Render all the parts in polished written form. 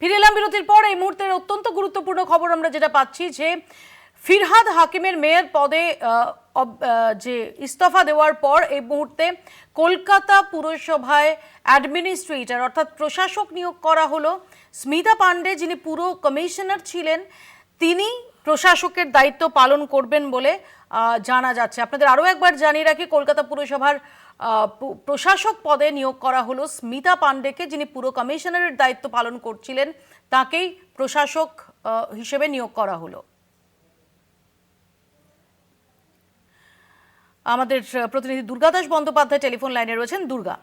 ফিরে এলাম বিরতির পর। এই মুহূর্তের অত্যন্ত গুরুত্বপূর্ণ খবর আমরা যেটা পাচ্ছি যে ফিরহাদ হাকিমের মেয়র পদে যে ইস্তফা দেওয়ার পর এই মুহূর্তে কলকাতা পুরসভায় অ্যাডমিনিস্ট্রেটর অর্থাৎ প্রশাসক নিয়োগ করা হলো। স্মিতা পান্ডে, যিনি পুরো কমিশনার ছিলেন, তিনি প্রশাসকের দায়িত্ব পালন করবেন বলে জানা যাচ্ছে। আপনাদের আরও একবার জানিয়ে রাখি, কলকাতা পুরসভার প্রশাসক পদে নিয়োগ করা হলো স্মিতা পান্ডেকে, যিনি পুরো কমিশনারের দায়িত্ব পালন করছিলেন, তাকেই প্রশাসক হিসেবে নিয়োগ করা হলো। আমাদের প্রতিনিধি দুর্গা দাস বন্দ্যোপাধ্যায় টেলিফোন লাইনে রয়েছেন। দুর্গা,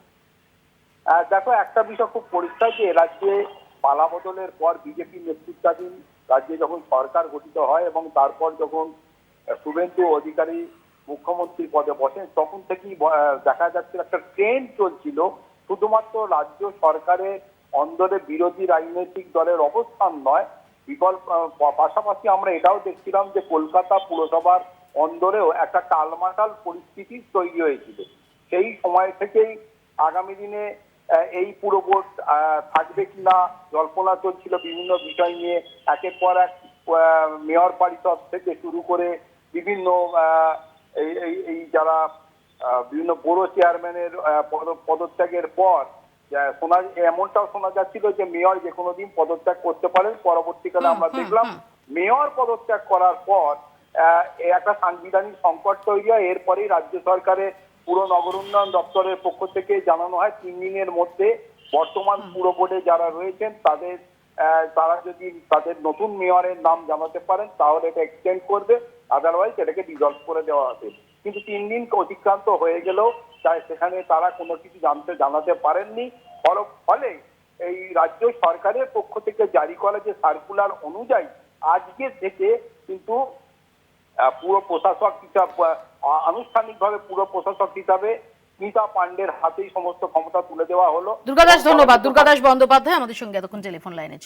দেখো, একটা বিষয় খুব পরিষ্কার যে রাজ্যে পালাবদলের পর বিজেপি নেতৃত্বাধীন রাজ্যে যখন সরকার গঠিত হয় এবং তারপর যখন শুভেন্দু অধিকারী মুখ্যমন্ত্রী পদে বসেন, তখন থেকেই দেখা যাচ্ছে একটা ট্রেন্ড চলছিল শুধুমাত্র রাজ্য সরকারের অন্দরে বিরোধী রাজনৈতিক দলের অবস্থান নয়, বিকল্প পাশাপাশি আমরা এটাও দেখছিলাম যে কলকাতা পুরসভার অন্দরেও একটা টালমাটাল পরিস্থিতি তৈরি হয়েছিল। সেই সময় থেকেই আগামী দিনে এই পুরো বোর্ড থাকবে কিনা জল্পনা চলছিল বিভিন্ন বিষয় নিয়ে। একের পর এক মেয়র পরিষদ থেকে শুরু করে বিভিন্ন এই যারা বিভিন্ন বড় চেয়ারম্যানের পদত্যাগের পর এমনটাও শোনা যাচ্ছিল যে মেয়র যে কোনো দিন পদত্যাগ করতে পারেন। পরবর্তীকালে আমরা দেখলাম মেয়র পদত্যাগ করার পর একটা সাংবিধানিক সংকট তৈরি হয়। এরপরেই রাজ্য সরকারের পুরো নগর উন্নয়ন দপ্তরের পক্ষ থেকে জানানো হয় 3 দিনের মধ্যে বর্তমান পুর বোর্ডে যারা রয়েছেন তারা যদি তাদের নতুন মেয়রের নাম জানাতে পারেন তাহলে এটা এক্সটেন্ড করবে, আদারওয়াইজ এটাকে ডিজলভ করে দেওয়া হবে। কিন্তু 3 দিন অতিক্রান্ত হয়ে গেলেও সেখানে তারা কোনো কিছু জানাতে পারেননি। ফলে এই রাজ্য সরকারের পক্ষ থেকে জারি করা যে সার্কুলার অনুযায়ী আজকে থেকে কিন্তু পুরো প্রশাসক হিসাবে আনুষ্ঠানিকভাবে পুরো প্রশাসক হিসাবে স্মিতা পান্ডের হাতেই সমস্ত ক্ষমতা তুলে দেওয়া হলো। দুর্গা দাস, ধন্যবাদ। দুর্গা দাস বন্দ্যোপাধ্যায় আমাদের সঙ্গে এতক্ষণ টেলিফোন লাইনে ছিলেন।